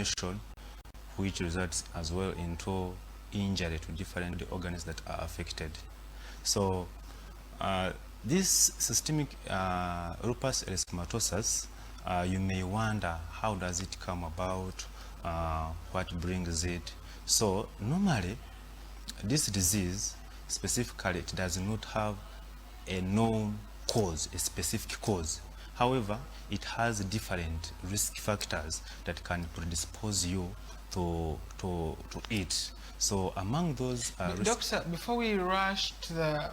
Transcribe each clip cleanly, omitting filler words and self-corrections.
inflammation, which results as well into injury to different organs that are affected. So this systemic lupus erythematosus, you may wonder, how does it come about? What brings it? So normally this disease specifically, it does not have a known cause, a specific cause. However, it has different risk factors that can predispose you to it. So among those Doctor, before we rush to the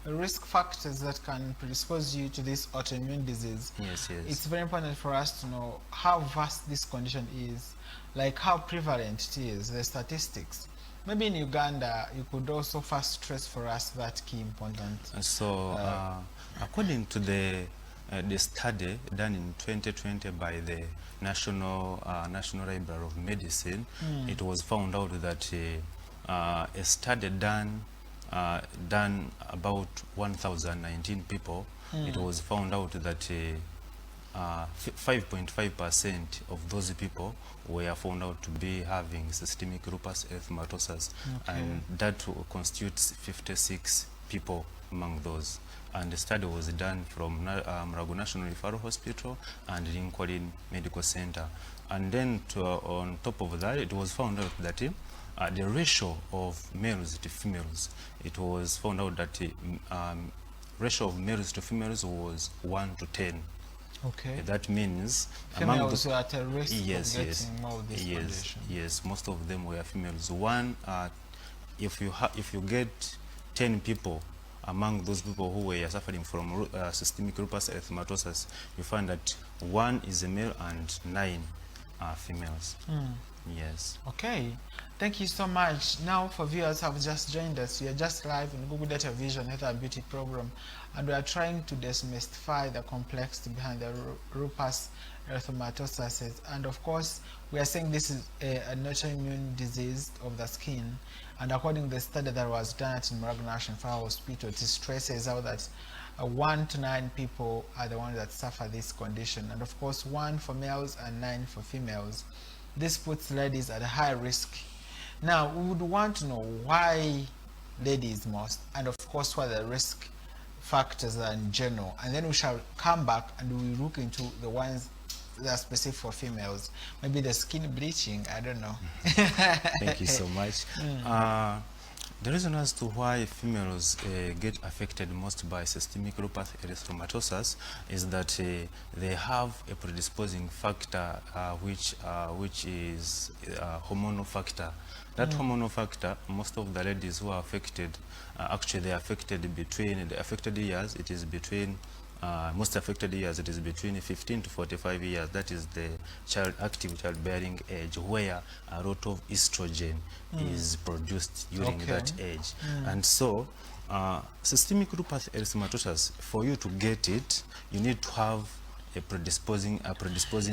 risk factors that can predispose you to this autoimmune disease, yes, it's very important for us to know how vast this condition is, like how prevalent it is, the statistics. Maybe in Uganda, you could also first stress for us that key important. So according to the study done in 2020 by the National Library of Medicine, it was found out that a study done about 1,019 people, it was found out that 5.5% of those people were found out to be having systemic lupus erythematosus, and that constitutes 56 people among those. And the study was done from Mulago National Referral Hospital and Lincoln Medical Center. And then on top of that, it was found out that the ratio of males to females, it was found out that the ratio of males to females was 1 to 10. Okay. That means females were at a risk of yes, getting more of this condition. Yes, most of them were females. One, if you get 10 people among those people who were suffering from systemic lupus erythematosus, you find that 1 is a male and 9 are females. Yes. Okay. Thank you so much. Now, for viewers who have just joined us, we are just live in Google Data Vision Health and Beauty program, and we are trying to demystify the complexity behind the lupus erythematosus. And of course, we are saying this is an autoimmune disease of the skin. And according to the study that was done at Mulago National Referral Hospital, it stresses out that 1 to 9 people are the ones that suffer this condition. And of course, 1 for males and 9 for females. This puts ladies at a high risk. Now, we would want to know why ladies most, and of course what the risk factors are in general. And then we shall come back and we will look into the ones that are specific for females. Maybe the skin bleaching, I don't know. Thank you so much. The reason as to why females get affected most by systemic lupus erythematosus is that they have a predisposing factor which is a hormonal factor. That hormonal factor, most of the ladies who are affected, actually they are affected between, the affected years, it is between, most affected years, it is between 15 to 45 years. That is the active childbearing age, where a lot of estrogen is produced during that age. And so, systemic lupus erythematosus, for you to get it, you need to have a predisposing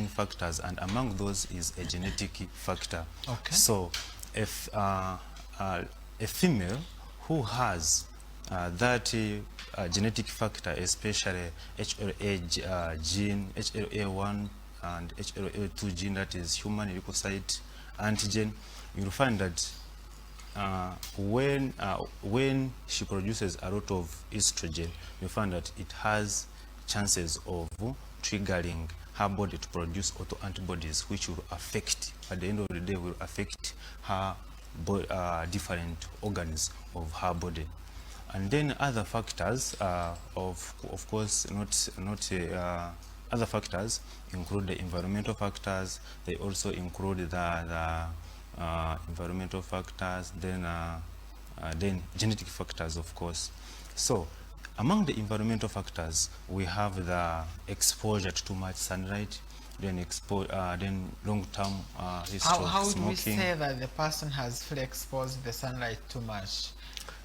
factors, and among those is a genetic factor. Okay. So, if a female who has that genetic factor, especially HLA gene, HLA1 and HLA2 gene, that is human leukocyte antigen, you'll find that when she produces a lot of estrogen, you find that it has chances of triggering her body to produce autoantibodies, which will affect, at the end of the day, will affect her different organs of her body. And then other factors, of course, other factors include the environmental factors. They also include the environmental factors, then genetic factors, of course. So, among the environmental factors, we have the exposure to too much sunlight, then long-term history how of smoking. How do we say that the person has fully exposed to the sunlight too much?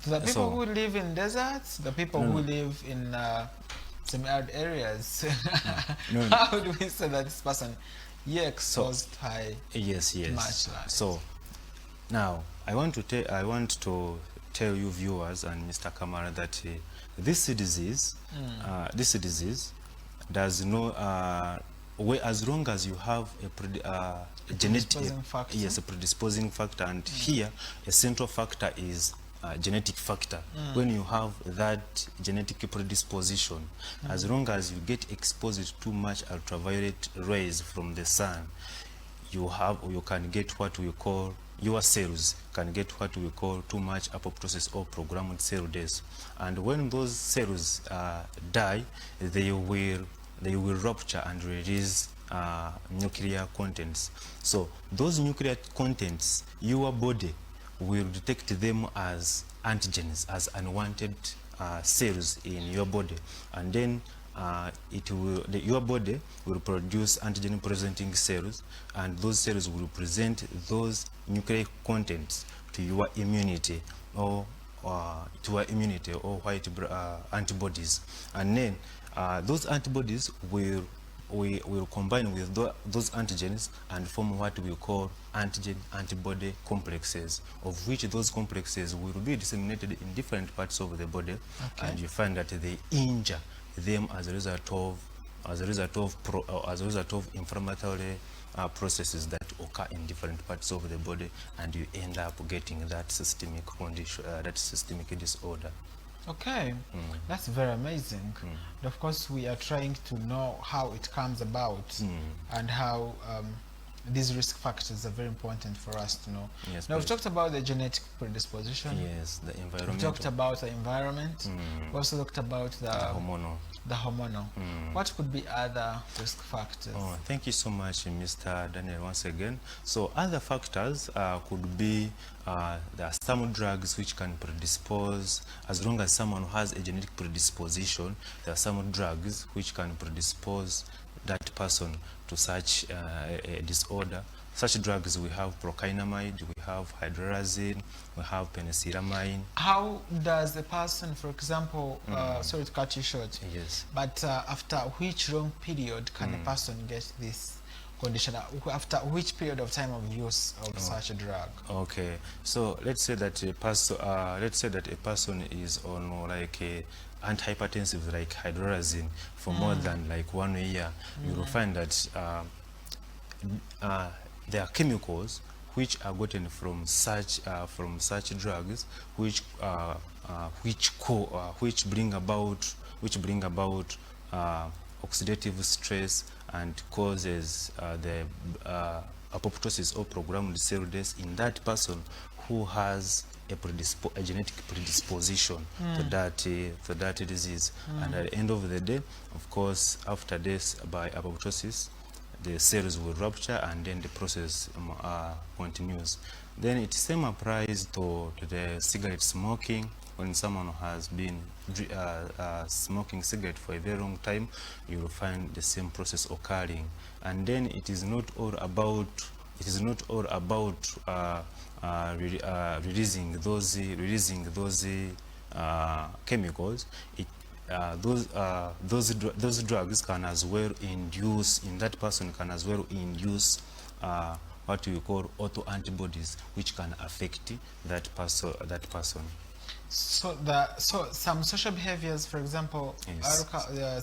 So the people who live in deserts, the people who live in semi-arid areas, how do we say that this person exposed high? Yes. Much light? So now I want to tell you viewers and Mr. Kamara that this disease does no where as long as you have a genetic, predisposing factor. yes, a predisposing factor, and here a central factor is genetic factor. When you have that genetic predisposition, as long as you get exposed to too much ultraviolet rays from the sun, you can get what we call, your cells can get what we call too much apoptosis or programmed cell death. And when those cells die, they will rupture and release nuclear contents. So those nuclear contents, your body will detect them as antigens, as unwanted cells in your body, and then your body will produce antigen presenting cells, and those cells will present those nucleic contents to your immunity or white antibodies, and then those antibodies will combine with those antigens and form what we call antigen-antibody complexes, of which those complexes will be disseminated in different parts of the body, and you find that they injure them as a result of inflammatory processes that occur in different parts of the body, and you end up getting that systemic condition, that systemic disorder. Okay, that's very amazing. And of course, we are trying to know how it comes about and how these risk factors are very important for us to know. Yes, now, please. we've talked about the genetic predisposition. Yes, the environment. We've talked about the environment. We also talked about the hormonal. What could be other risk factors? Oh, thank you so much, Mr. Daniel, once again. So other factors could be there are some drugs which can predispose, as long as someone has a genetic predisposition, there are some drugs which can predispose that person to such a disorder. Such drugs, we have procainamide, we have hydrorazine, we have penicillamine. How does a person, for example, sorry to cut you short, yes, but after which long period can a person get this condition? After which period of time of use of such a drug? Okay, so let's say that a person is on like a antihypertensive like hydrorazine for more than like 1 year. You will find that there are chemicals which are gotten from such drugs, which bring about oxidative stress and causes the apoptosis or programmed cell death in that person who has a genetic predisposition to that disease. And at the end of the day, of course, after death by apoptosis, the cells will rupture, and then the process continues. Then it same applies to the cigarette smoking. When someone has been smoking cigarette for a very long time, you will find the same process occurring. And then it is not all about releasing those chemicals. Those drugs can as well induce, in that person can as well induce what we call autoantibodies, which can affect that person. So some social behaviors, for example, Yes.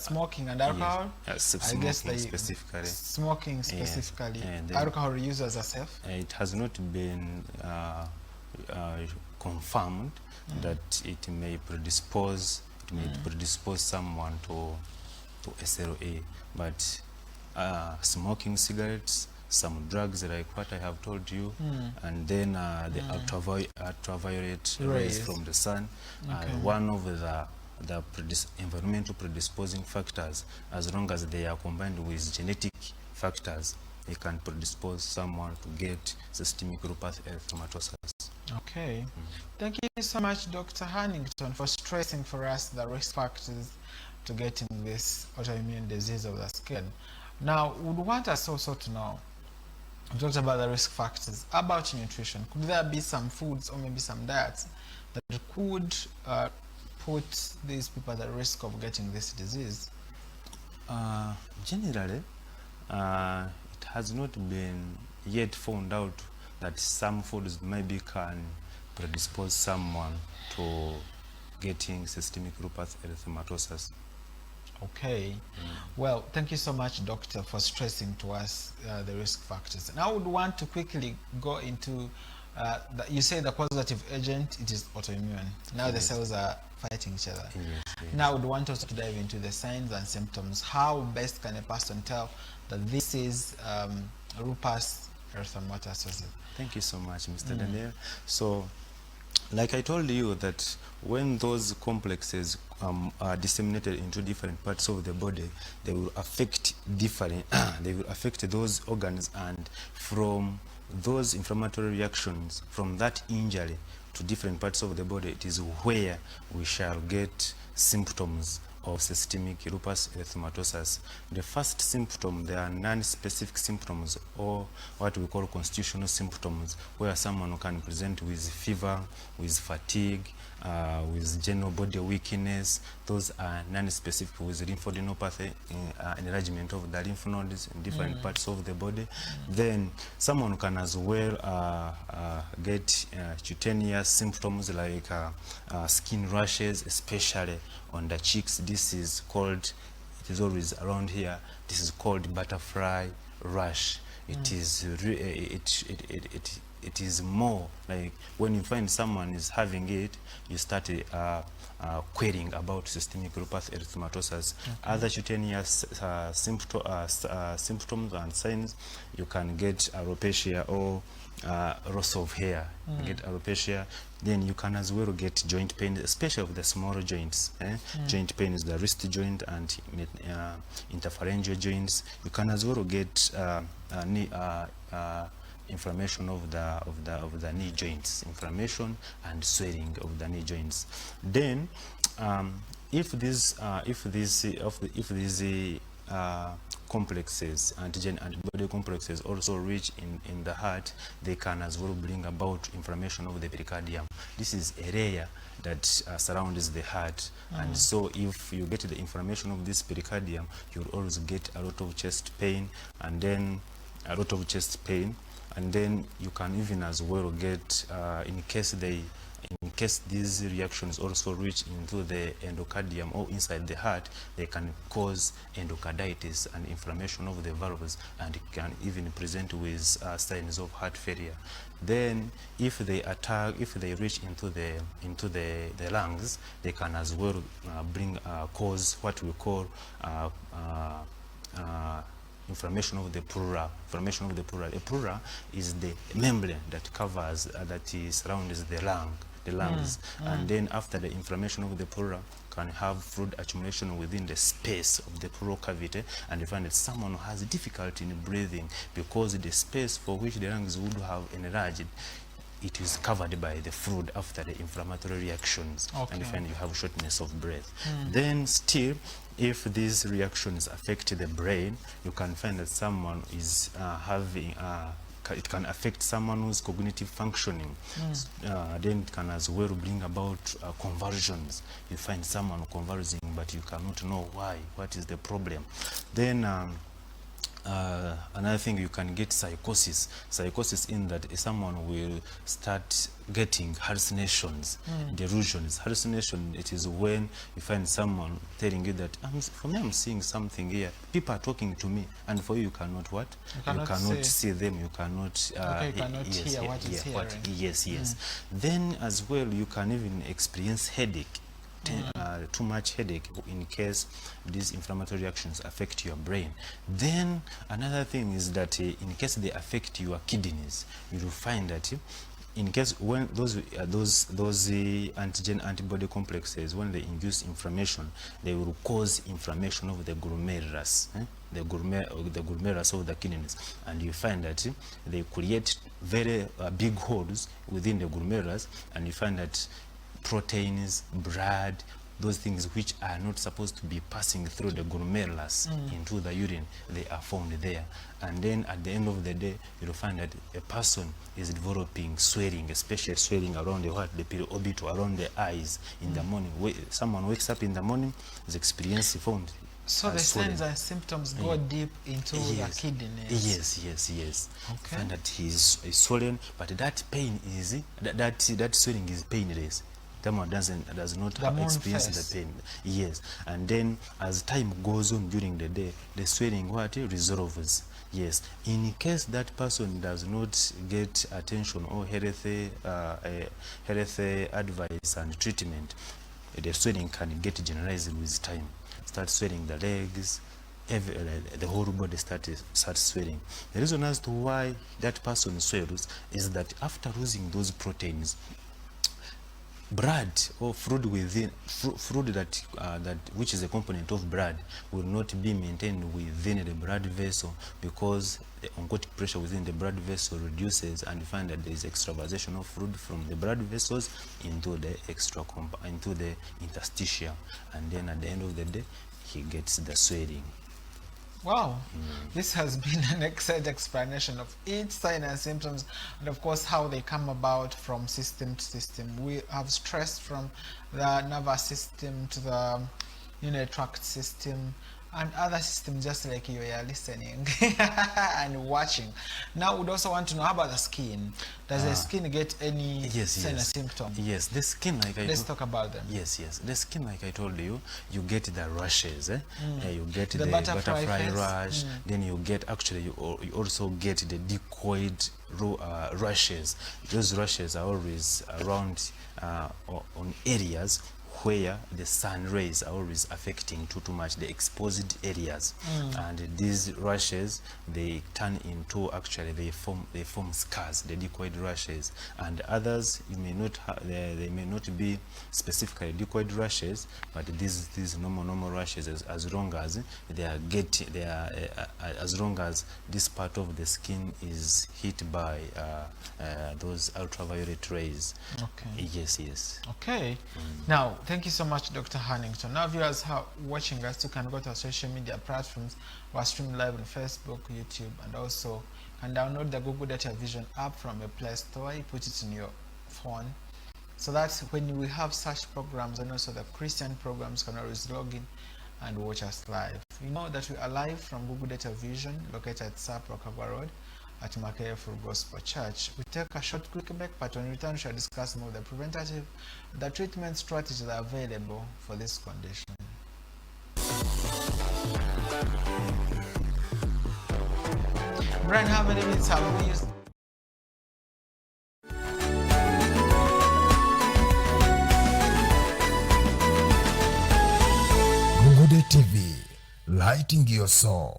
smoking and alcohol. Yes. I guess Smoking specifically. Smoking specifically. And Alcohol use as a safe. It has not been confirmed that it may predispose someone to SLA, but smoking cigarettes, some drugs like what I have told you, and then the ultraviolet rays from the sun are one of the environmental predisposing factors. As long as they are combined with genetic factors, they can predispose someone to get systemic lupus erythematosus. Okay. Thank you so much, Dr. Hannington, for stressing for us the risk factors to getting this autoimmune disease of the skin. Now, we would want us also to know, we talked about the risk factors, about nutrition. Could there be some foods or maybe some diets that could put these people at the risk of getting this disease? Generally, it has not been yet found out that some foods maybe can predispose someone to getting systemic lupus erythematosus. Okay. Well, thank you so much, Doctor, for stressing to us the risk factors. And I would want to quickly go into, you say the causative agent, it is autoimmune. Now the cells are fighting each other. Now I would want us to dive into the signs and symptoms. How best can a person tell that this is lupus erythematosus? Thank you so much, Mr. Daniel. So, like I told you that when those complexes are disseminated into different parts of the body, they will affect different, they will affect those organs, and from those inflammatory reactions, from that injury to different parts of the body, it is where we shall get symptoms of systemic lupus erythematosus. The first symptom, there are non-specific symptoms, or what we call constitutional symptoms, where someone can present with fever, with fatigue, with general body weakness. Those are non-specific, with lymphadenopathy, enlargement of the lymph nodes in different parts of the body. Then someone can as well get cutaneous symptoms like skin rashes, especially on the cheeks. This is called, it is always around here, this is called butterfly rash. It is it is more like when you find someone is having it, you start querying about systemic lupus erythematosus. Other cutaneous symptoms and signs, you can get alopecia or loss of hair. You get alopecia. Then you can as well get joint pain, especially of the smaller joints. Joint pain is the wrist joint and interphalangeal joints. You can as well get knee, inflammation of the knee joints, inflammation and swelling of the knee joints. Then, if these complexes, antigen antibody complexes, also reach in the heart, they can as well bring about inflammation of the pericardium. This is a layer that surrounds the heart, and so if you get the inflammation of this pericardium, you'll always get a lot of chest pain, and then you can even as well get, in case these reactions also reach into the endocardium or inside the heart, they can cause endocarditis and inflammation of the valves, and can even present with signs of heart failure. Then if they reach into the lungs, they can as well cause what we call inflammation of the pleura. Inflammation of the pleura. A pleura is the membrane that covers, that surrounds the lungs. And then after the inflammation of the pleura, can have fluid accumulation within the space of the pleural cavity, and you find that someone has difficulty in breathing because the space for which the lungs would have enlarged, it is covered by the fluid after the inflammatory reactions, and you find you have shortness of breath. Then still, if these reactions affect the brain, you can find that someone is having it can affect someone's cognitive functioning. Then it can as well bring about convulsions. You find someone convulsing, but you cannot know why, what is the problem. Then another thing, you can get psychosis. Psychosis in that someone will start getting hallucinations, delusions. Hallucination, it is when you find someone telling you that, for me I'm seeing something here, people are talking to me, and for you cannot what? You cannot see them, you cannot, you cannot hear what is hearing. Yes. Then as well, you can even experience headache. Too much headache in case these inflammatory reactions affect your brain. Then another thing is that in case they affect your kidneys, you will find that in case when those antigen antibody complexes, when they induce inflammation, they will cause inflammation of the glomerulus, the glomerulus of the kidneys, and you find that they create very big holes within the glomerulus, and you find that proteins, blood, those things which are not supposed to be passing through the glomerulus into the urine, they are formed there. And then at the end of the day, you'll find that a person is developing swelling, especially swelling around the heart, the periorbital, around the eyes in the morning. Someone wakes up in the morning, is experiencing found. So the signs and symptoms go deep into the kidneys. Yes. Okay. Find that he is swollen, but that pain is that swelling is painless. Someone does not experience the pain. Yes, and then as time goes on during the day, the swelling resolves. Yes, in case that person does not get attention or healthy advice and treatment, the swelling can get generalized with time. Start swelling the legs, the whole body starts swelling. The reason as to why that person swells is that after losing those proteins, blood or fluid within fluid that which is a component of blood will not be maintained within the blood vessel, because the oncotic pressure within the blood vessel reduces, and you find that there is extravasation of fluid from the blood vessels into the into the interstitium, and then at the end of the day he gets the swelling. Wow, this has been an excellent explanation of each sign and symptoms, and of course how they come about from system to system. We have stressed from the nervous system to the urinary tract system and other systems, just like you are listening and watching. Now we'd also want to know, how about the skin? Does the skin get any sign and symptom? Yes, the skin, like let's talk about them. Yes, the skin, like I told you, you get the rashes, you get the butterfly rash, then you get, actually you also get the dicoid rashes. Those rashes are always around on areas where the sun rays are always affecting too much the exposed areas, and these rashes, they turn into, actually they form scars, the dicoid rashes. And others, you may not they may not be specifically dicoid rashes, but these normal rashes, as long as as long as this part of the skin is hit by those ultraviolet rays. Okay. Yes. Okay. Now, thank you so much, Dr. Hannington. Now, viewers watching us, you can go to our social media platforms. We're streaming live on Facebook, YouTube, and also can download the Google Data Vision app from the Play Store. You put it in your phone, so that's when we have such programs, and also the Christian programs can always log in and watch us live. You know that we are live from Google Data Vision, located at Sapro Kagwa Road at Makerere Full Gospel Church. We take a short quick break, but when we return, we shall discuss more of the preventative, the treatment strategies that are available for this condition. Brian, how many minutes have we used? Google TV, lighting your soul.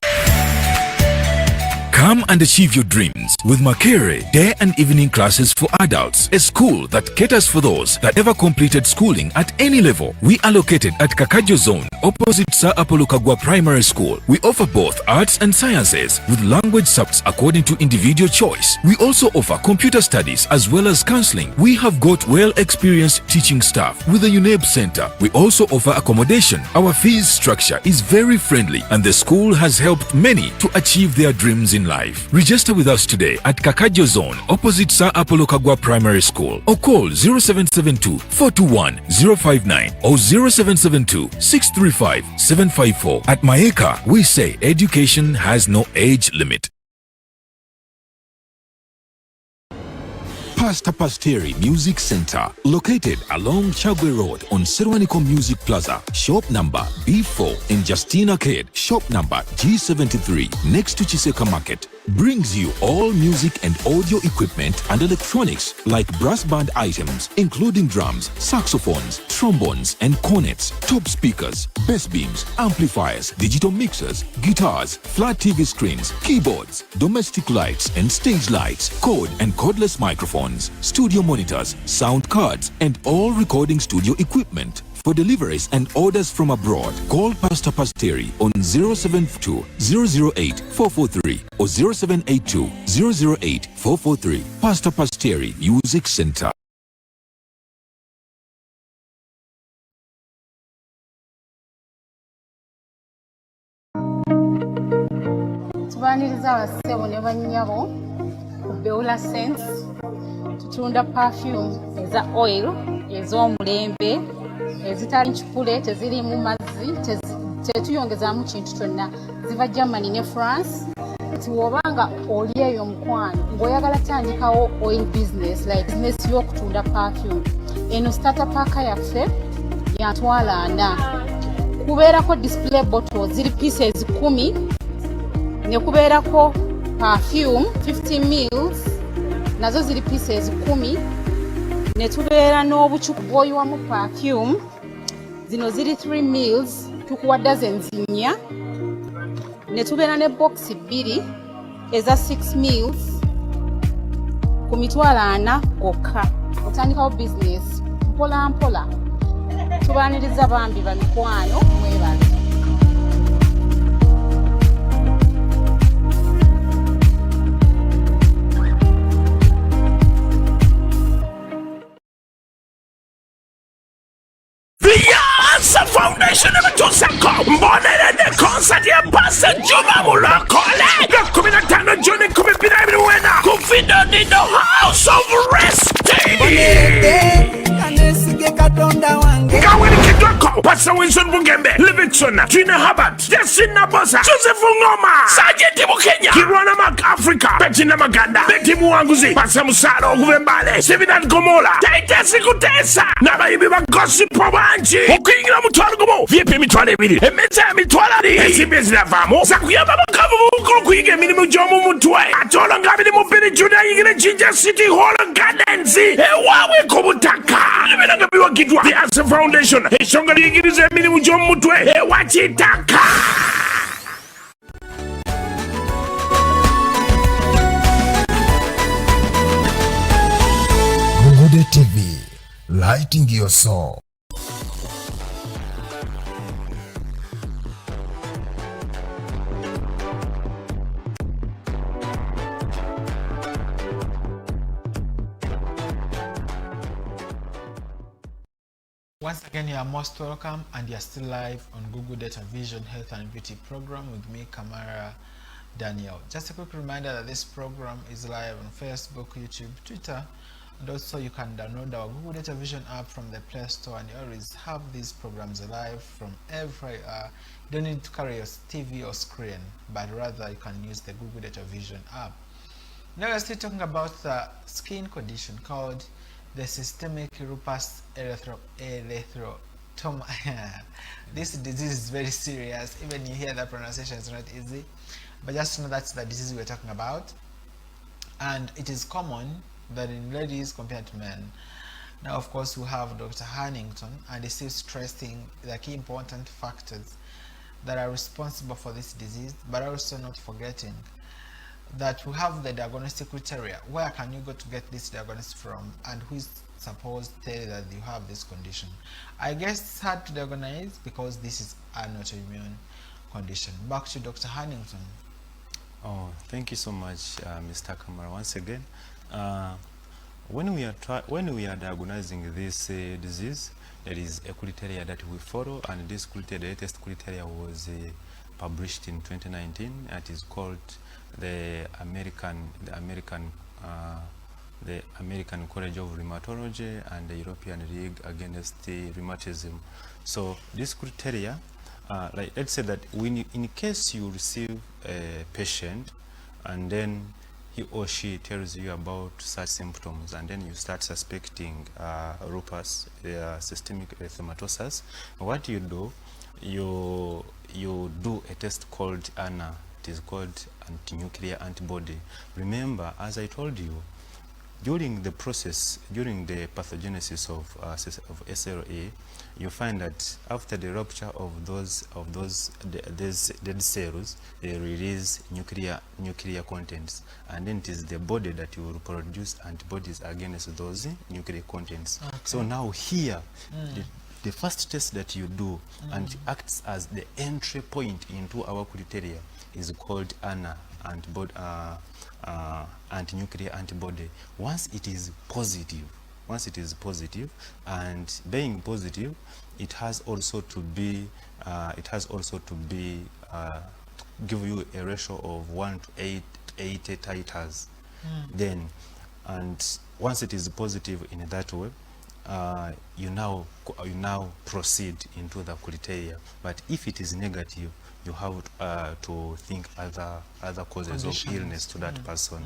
Come and achieve your dreams with Makerere day and evening classes for adults, a school that caters for those that ever completed schooling at any level. We are located at Kakajo Zone, opposite Sir Apollo Kagwa Primary School. We offer both arts and sciences with language subjects according to individual choice. We also offer computer studies as well as counseling. We have got well-experienced teaching staff with a UNEB center. We also offer accommodation. Our fees structure is very friendly, and the school has helped many to achieve their dreams in life. Register with us today at Kakajo Zone, opposite Sir Apollo Kagwa Primary School, or call 0772-421-059 or 0772-635-754. At Maeka, we say education has no age limit. Pastor Pasteri Music Center, located along Chagwe Road on Serwaniko Music Plaza, shop number B4, in Justine Arcade, shop number G73, next to Chiseka Market, brings you all music and audio equipment and electronics like brass band items, including drums, saxophones, trombones and cornets, top speakers, bass beams, amplifiers, digital mixers, guitars, flat TV screens, keyboards, domestic lights and stage lights, cord and cordless microphones, studio monitors, sound cards, and all recording studio equipment. For deliveries and orders from abroad, call Pastor Pasteri on 072-008-443 or 0782-008-443. Pastor Pasteri Music Center. Tubaniriza abasebo ne bannyabo ku Beula Sense, tutunda perfume eza oil ez'omulembe ezitali nchukule, tezirimu mazzi, tetuyongezaamu kintu kyonna, ziva Germany ne France. Tiwobanga oli eyo mukwano ng'oyagala tandikawo oil business, like business y'okutunda perfume, eno starter pack yaffe ya $4. Kubeerako display bottles ziri pieces 10 ne kubeerako perfume 50 mils nazo ziri pieces 10 ne tubeera n'obucupa bw'oyiwamu perfume zino ziri 3 mils tukuwa dozens 4 ne tubeera ne box 2 eza 6 mils ku $40 gokka. Otandikawo business mpola mpola. Tubaaniriza bambi ba mikwano mwebale. Sle Foundation Erythematosus mbonera the concert ya Pastor Juma Mulakole na 15 Juni 2024 wena kufido nido House of Resting. Kaweli Kidwako, Pastor Wilson Bungembe, Livingston, Gina Hubbard, Jessina Bosa, Joseph Ngoma, Sergeant Mukenya, Kirwana Mark Africa, Bettina Maganda, Betty Muanguzi, Pastor Musaro Guvembale, Steven Gomola, Taita Sikutesa, Nabaibi Gossip Pobanchi, Ukingra Mutuarugo, VP Mitwale, Emeta Mitwalari, SBS Lavamo, Sakuyama Makavu, Kuige Minimu Jomo Mutwe, Atola Gabini Mupini Juda, Ginger City Hall Gardens, Ewawe Kobutaka, Emenagabiwa Kidwa, the Sle Foundation, Shonga Ligirize Minimu Jomo Mutwe, Ewachitaka. Gugude TV, lighting your soul. Once again, you are most welcome, and you are still live on Google Data Vision Health and Beauty program with me, Kamara Daniel. Just a quick reminder that this program is live on Facebook, YouTube, Twitter, and also you can download our Google Data Vision app from the Play Store, and you always have these programs live from every you don't need to carry your TV or screen, but rather you can use the Google Data Vision app. Now we're still talking about the skin condition called the systemic lupus erythematosus. This disease is very serious. Even you hear that pronunciation is not easy, but just know that's the disease we're talking about, and it is common that in ladies compared to men. Now, of course, we have Dr. Hannington, and he's still stressing the key important factors that are responsible for this disease, but also not forgetting that we have the diagnostic criteria. Where can you go to get this diagnosis from, and who is supposed to tell you that you have this condition? I guess it's hard to diagnose because this is an autoimmune condition. Back to Dr. Hannington. Oh, thank you so much, Mr. Kamara. Once again, when we are diagnosing this disease, there is a criteria that we follow, and this criteria, the latest criteria was published in 2019. It is called the American College of Rheumatology and the European League Against the Rheumatism. So this criteria, like let's say that in case you receive a patient and then he or she tells you about such symptoms, and then you start suspecting lupus, systemic erythematosus, what you do, you do a test called ANA. It is called anti-nuclear antibody. Remember, as I told you, during the process, during the pathogenesis of SLE, you find that after the rupture of those dead cells, they release nuclear contents, and then it is the body that will produce antibodies against those nuclear contents. Okay. So now here, the first test that you do and acts as the entry point into our criteria is called ANA, anti-nuclear antibody. Once it is positive, and being positive, it has also to be give you a ratio of 1 to 80 titers. Then, and once it is positive in that way, you now proceed into the criteria. But if it is negative, you have to think other causes of illness to that person.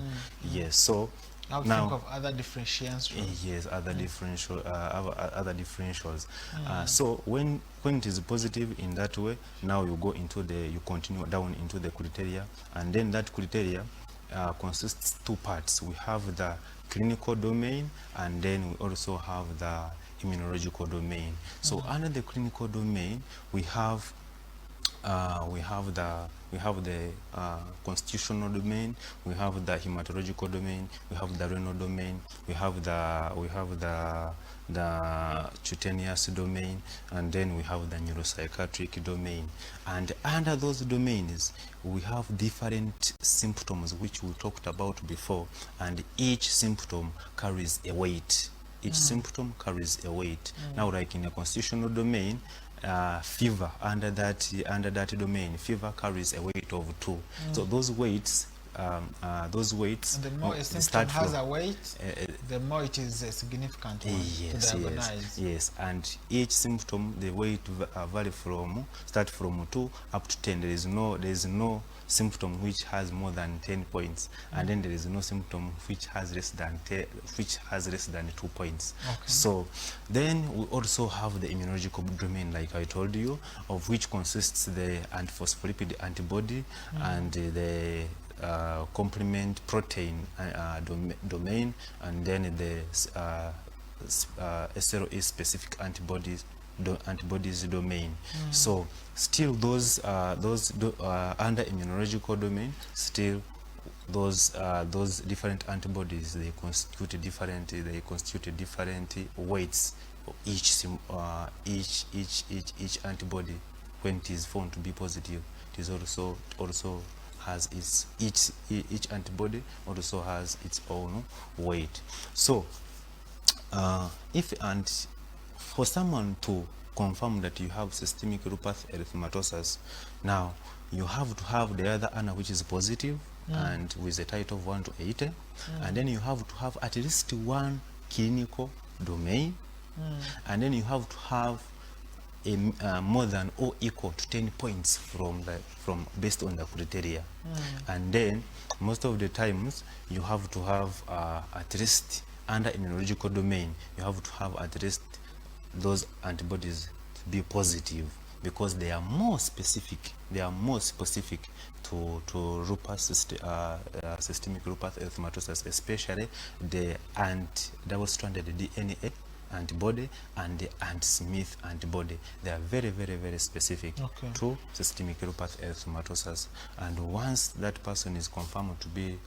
Yes. So Now think of other differentials. Yes, other differentials. So when it is positive in that way, now you continue down into the criteria, and then that criteria consists two parts. We have the clinical domain, and then we also have the immunological domain. So under the clinical domain, we have the constitutional domain, we have the hematological domain, we have the renal domain, we have the cutaneous domain, and then we have the neuropsychiatric domain. And under those domains, we have different symptoms which we talked about before, and each symptom carries a weight. Each symptom carries a weight. Now, like in a constitutional domain, fever under that domain, fever carries a weight of 2. So those weights, and the more a symptom has a weight, the more it is a significant one to diagnose. Yes, and each symptom, the weight vary start from 2 up to 10. There is no symptom which has more than 10 points, and then there is no symptom which has less than 2 points. Okay. So then we also have the immunological domain, like I told you, of which consists the antiphospholipid antibody and the complement protein domain, and then the SLE specific antibodies domain. So still those under immunological domain, still those different antibodies, they constitute different weights. Each antibody, when it is found to be positive, it is also has each antibody also has its own weight. So for someone to confirm that you have systemic lupus erythematosus, now you have to have the other ANA which is positive and with a titer of 1 to 80, and then you have to have at least one clinical domain, and then you have to have a more than or equal to 10 points from based on the criteria, and then most of the times you have to have at least under immunological domain, you have to have at least those antibodies to be positive, because they are more specific. They are more specific to lupus, systemic lupus erythematosus, especially the double-stranded DNA antibody and the anti-Smith antibody. They are very, very, very specific to systemic lupus erythematosus. And once that person is confirmed to be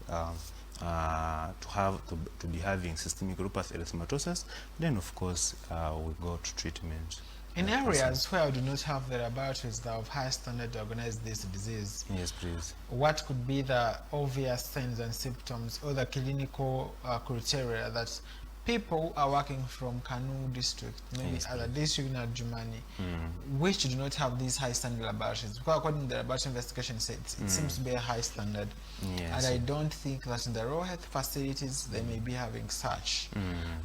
to be having systemic lupus erythematosus, then of course we go to treatment. In areas where we do not have the laboratories that have high standard to organize this disease, yes, please, what could be the obvious signs and symptoms or the clinical criteria that people are working from Kanu district, maybe other district in Jumani, which do not have these high standard laboratories? Because according to the laboratory investigation, it seems to be a high standard, and I don't think that in the rural health facilities they may be having such.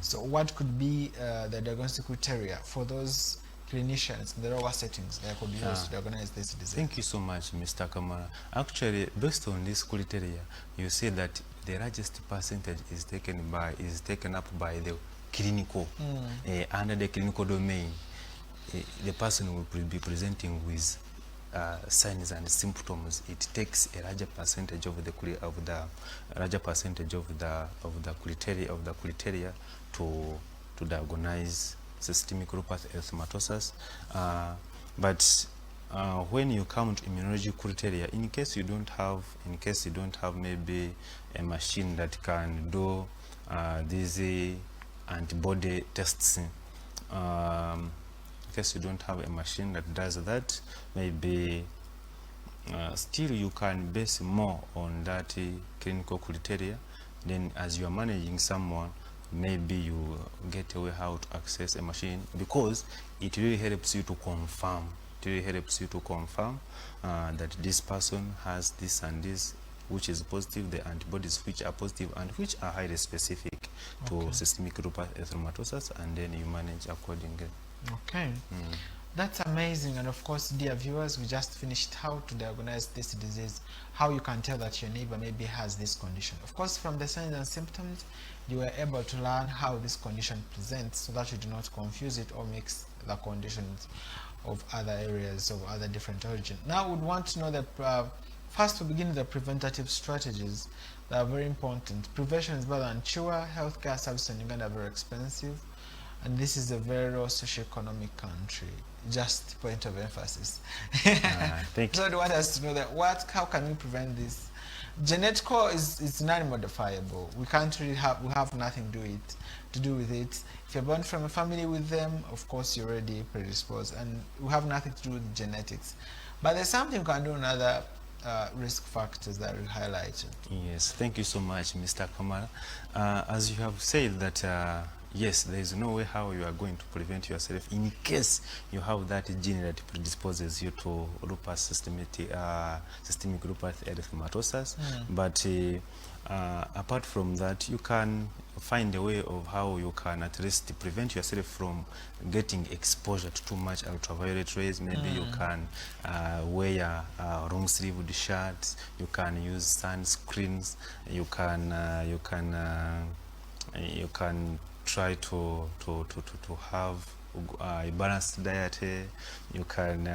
So what could be the diagnostic criteria for those clinicians in the rural settings that could be used to diagnose this disease? Thank you so much, Mr. Kamara. Actually, based on this criteria, you see that the largest percentage is taken up by the clinical. Under the clinical domain, the person will be presenting with signs and symptoms. It takes a larger percentage of the criteria to diagnose systemic lupus erythematosus. But when you come to immunology criteria, in case you don't have maybe a machine that can do these antibody tests, in case you don't have a machine that does that, maybe still you can base more on that clinical criteria. Then as you are managing someone, maybe you get away how to access a machine, because it really helps you to confirm. That this person has this and this, which is positive, the antibodies which are positive and which are highly specific to systemic lupus erythematosus, and then you manage accordingly. Okay. That's amazing. And of course, dear viewers, we just finished how to diagnose this disease, how you can tell that your neighbor maybe has this condition. Of course, from the signs and symptoms, you were able to learn how this condition presents so that you do not confuse it or mix the conditions of other areas of other different origin. Now, we would want to know that first we begin with the preventative strategies that are very important. Prevention is better than cure. Healthcare services in Uganda are very expensive, and this is a very low socioeconomic country. Just point of emphasis. Thank you. So I want us to know that how can we prevent this? Genetical is non-modifiable. We can't really we have nothing to do with it. If you're born from a family with them, of course you're already predisposed, and we have nothing to do with genetics. But there's something we can do in other risk factors that we highlighted. Yes, thank you so much, Mr. Kamara. As you have said that yes, there is no way how you are going to prevent yourself in case you have that gene that predisposes you to lupus systemic lupus erythematosus. But apart from that, you can find a way of how you can at least prevent yourself from getting exposure to too much ultraviolet rays. Maybe you can wear long-sleeved shirts. You can use sunscreens. You can try to have a balanced diet. You can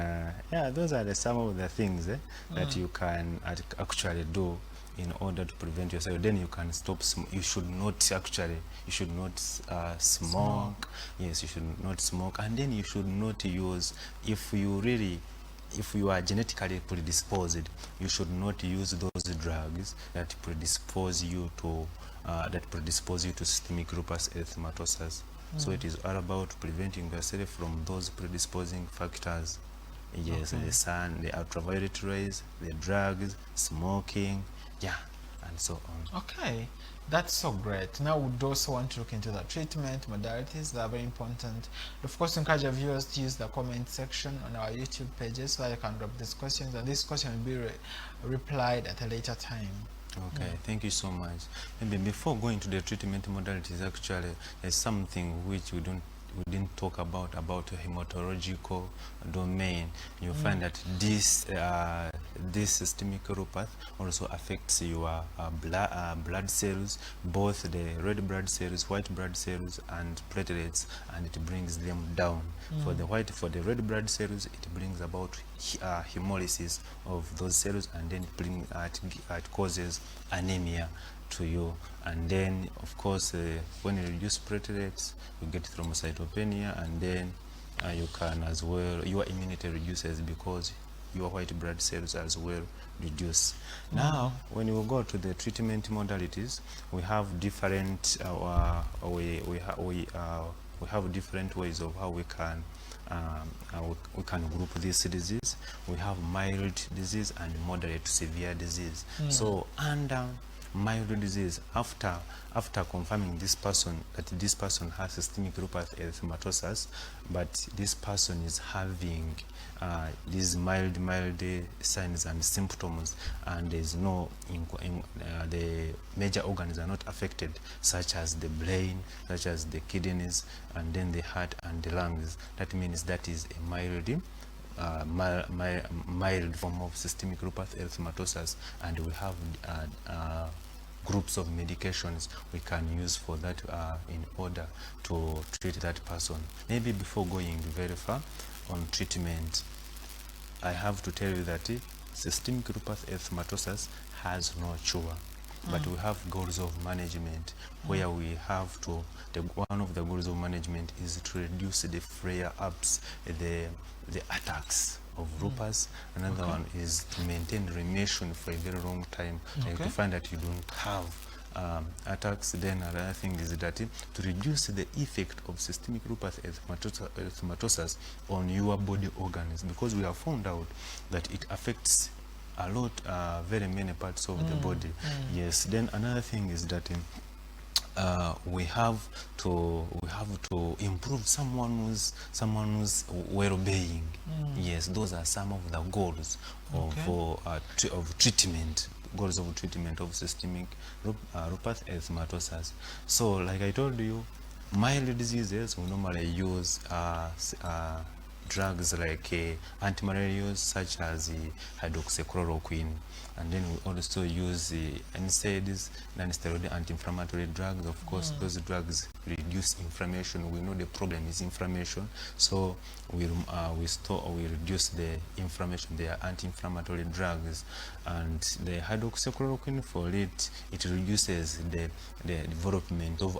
yeah, those are some of the things that you can actually do in order to prevent yourself. Then you can stop. You should not smoke. Yes, you should not smoke. And then you should not use, if you are genetically predisposed, you should not use those drugs that predispose you to systemic lupus erythematosus. So it is all about preventing yourself from those predisposing factors. Yes, the sun, the ultraviolet rays, the drugs, smoking, yeah, and so on. Okay, that's so great. Now we'd also want to look into the treatment modalities that are very important. Of course, encourage our viewers to use the comment section on our YouTube pages so that they can drop these questions, and this question will be replied at a later time. Okay, thank you so much. Maybe before going to the treatment modalities, actually, there's something which we didn't talk about the hematological domain. You find that this systemic lupus also affects your blood cells, both the red blood cells, white blood cells, and platelets, and it brings them down. For the red blood cells, it brings about hemolysis of those cells, and then it causes anemia to you. And then of course when you reduce platelets, you get thrombocytopenia, and then you can as well, your immunity reduces because your white blood cells as well reduce. Now when you go to the treatment modalities, we have different we have different ways of how we can group this disease. We have mild disease and moderate to severe disease. So under mild disease, after confirming this person that this person has systemic lupus erythematosus, but this person is having these mild signs and symptoms, and there is no the major organs are not affected, such as the brain, such as the kidneys, and then the heart and the lungs. That means that is a mild form of systemic lupus erythematosus, and we have groups of medications we can use for that in order to treat that person. Maybe before going very far on treatment, I have to tell you that systemic lupus erythematosus has no cure, but we have goals of management where we have to, one of the goals of management is to reduce the flare-ups, the attacks of lupus. Another one is to maintain remission for a very long time, like to find that you don't have attacks. Then another thing is that to reduce the effect of systemic lupus erythematosus on your body organs, because we have found out that it affects a lot, very many parts of the body. Yes. Then another thing is that we have to improve someone's well-being. Yes, those are some of the goals of treatment. Goals of treatment of systemic lupus erythematosus. So, like I told you, mild diseases we normally use drugs like antimalarials such as hydroxychloroquine, and then we also use NSAIDs, non-steroidal anti-inflammatory drugs. Of course, those drugs reduce inflammation. We know the problem is inflammation, so we reduce the inflammation. They are anti-inflammatory drugs, and the hydroxychloroquine, for it reduces the development of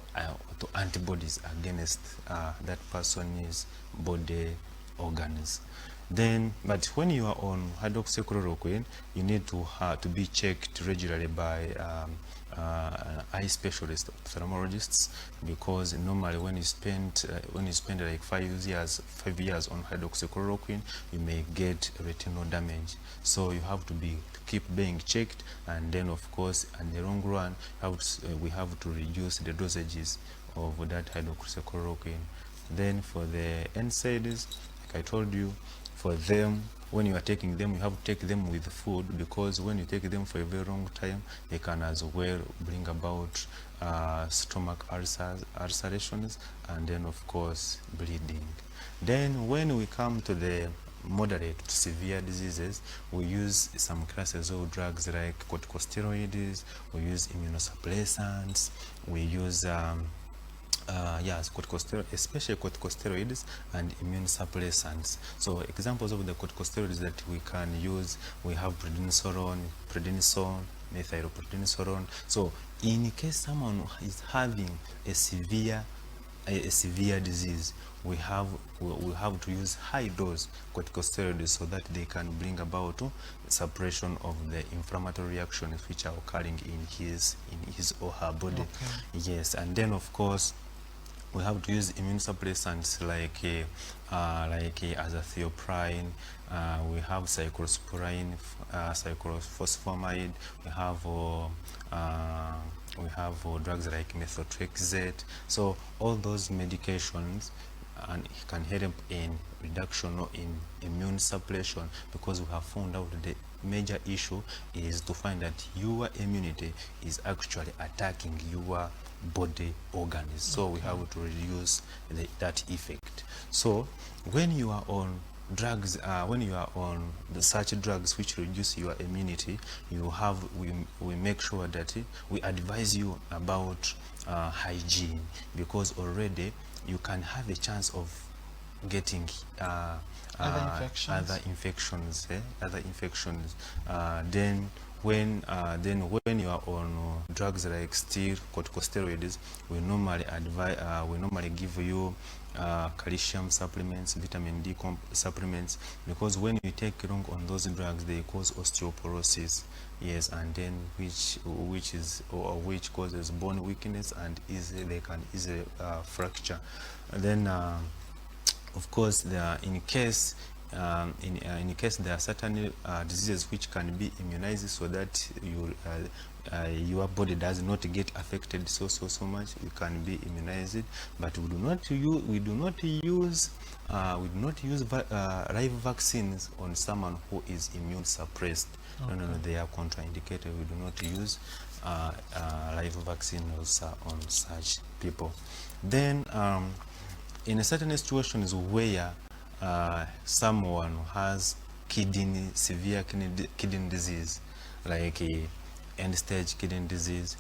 antibodies against that person's body organs. Then, but when you are on hydroxychloroquine, you need to be checked regularly by eye specialists, ophthalmologists, because normally when you spend like 5 years on hydroxychloroquine, you may get retinal damage. So you have to keep being checked, and then of course, in the long run, we have to reduce the dosages of that hydroxychloroquine. Then for the NSAIDs, like I told you, for them, when you are taking them, you have to take them with food, because when you take them for a very long time, they can as well bring about stomach ulcerations, and then of course bleeding. Then when we come to the moderate to severe diseases, we use some classes of drugs like corticosteroids, we use immunosuppressants, we use especially corticosteroids and immune suppressants. So examples of the corticosteroids that we can use, we have prednisolone, methylprednisolone. So in case someone is having a severe disease, we have to use high dose corticosteroids so that they can bring about suppression of the inflammatory reactions which are occurring in his or her body. Okay. Yes, and then of course we have to use immune suppressants like azathioprine, we have cyclosporine, cyclophosphamide, we have drugs like methotrexate. So all those medications can help in reduction or in immune suppression, because we have found out the major issue is to find that your immunity is actually attacking your body organs. So we have to reduce that effect. So when you are on drugs, when you are on such drugs which reduce your immunity, we make sure that we advise you about hygiene, because already you can have a chance of getting other infections. Then when you are on drugs like corticosteroids, we normally give you calcium supplements, vitamin D supplements, because when you take long on those drugs, they cause osteoporosis. Yes, and then which causes bone weakness, and they can easily fracture. And then of course, in case there are certain diseases which can be immunized, so that your body does not get affected so much, you can be immunized. But we do not use live vaccines on someone who is immune suppressed. Okay. No, they are contraindicated. We do not use live vaccines on such people. Then in a certain situations where someone has severe kidney disease, like end-stage kidney disease,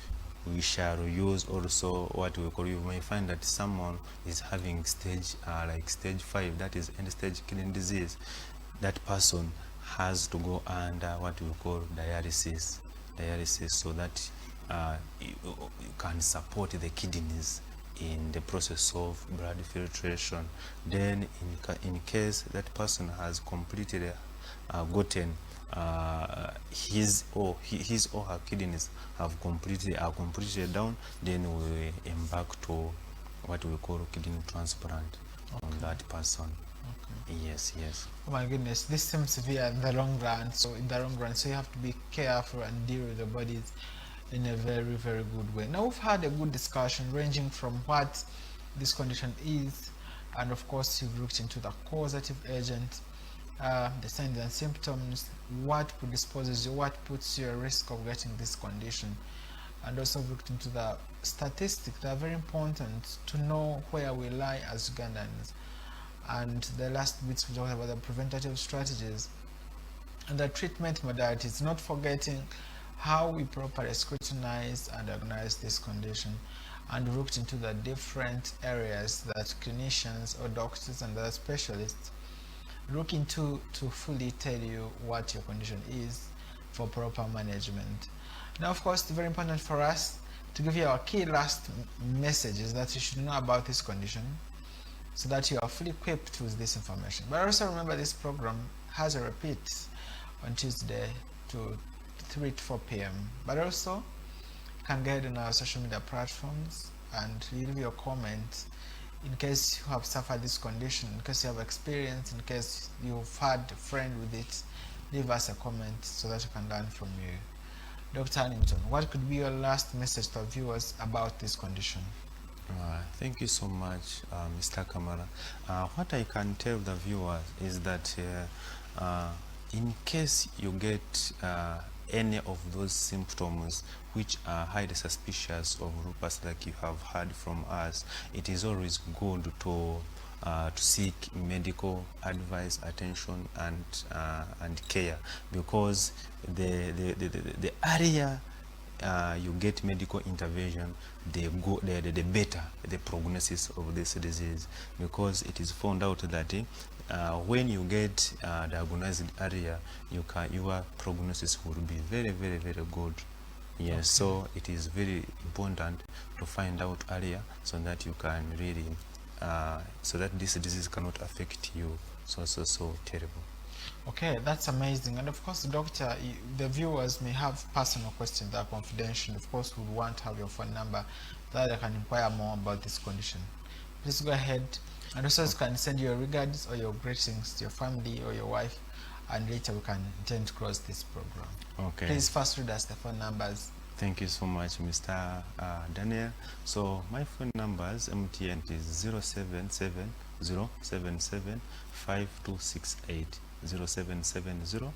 we shall use also what we call, you may find that someone is having stage 5, that is end-stage kidney disease. That person has to go under what we call dialysis, so that you can support the kidneys in the process of blood filtration. Then in case that person has completely gotten his or her kidneys are completely down, then we embark to what we call kidney transplant. Okay. On that person. Okay. Yes. Oh my goodness, this seems severe in the long run. So you have to be careful and deal with the bodies in a very, very good way. Now we've had a good discussion ranging from what this condition is, and of course you've looked into the causative agent, the signs and symptoms, what predisposes you, what puts you at risk of getting this condition, and also looked into the statistics that are very important to know where we lie as Ugandans. And the last bits we talked about the preventative strategies and the treatment modalities, not forgetting how we properly scrutinize and diagnose this condition, and looked into the different areas that clinicians or doctors and other specialists look into to fully tell you what your condition is for proper management. Now, of course, it's very important for us to give you our key last messages that you should know about this condition so that you are fully equipped with this information. But also remember, this program has a repeat on Tuesday to 3 to 4 p.m. But also, you can get on our social media platforms and leave your comments in case you have suffered this condition, in case you have experience, in case you've had a friend with it. Leave us a comment so that we can learn from you. Dr. Hannington, what could be your last message to our viewers about this condition? Thank you so much, Mr. Kamara. What I can tell the viewers is that in case you get any of those symptoms which are highly suspicious of lupus, like you have heard from us, it is always good to seek medical advice, attention, and care, because the earlier you get medical intervention, the better the prognosis of this disease, because it is found out that when you get diagnosed earlier, your prognosis will be very, very, very good. Yes, okay. So it is very important to find out earlier so that you can really, so that this disease cannot affect you so terrible. Okay, that's amazing. And of course, doctor, the viewers may have personal questions that are confidential. Of course, we want to have your phone number so that they can inquire more about this condition. Please go ahead, and also you can send your regards or your greetings to your family or your wife, and later we can intend to close this program. Okay. Please first read us the phone numbers. Thank you so much, Mr. Daniel. So my phone numbers, MTN, is 077 077 5268. 0770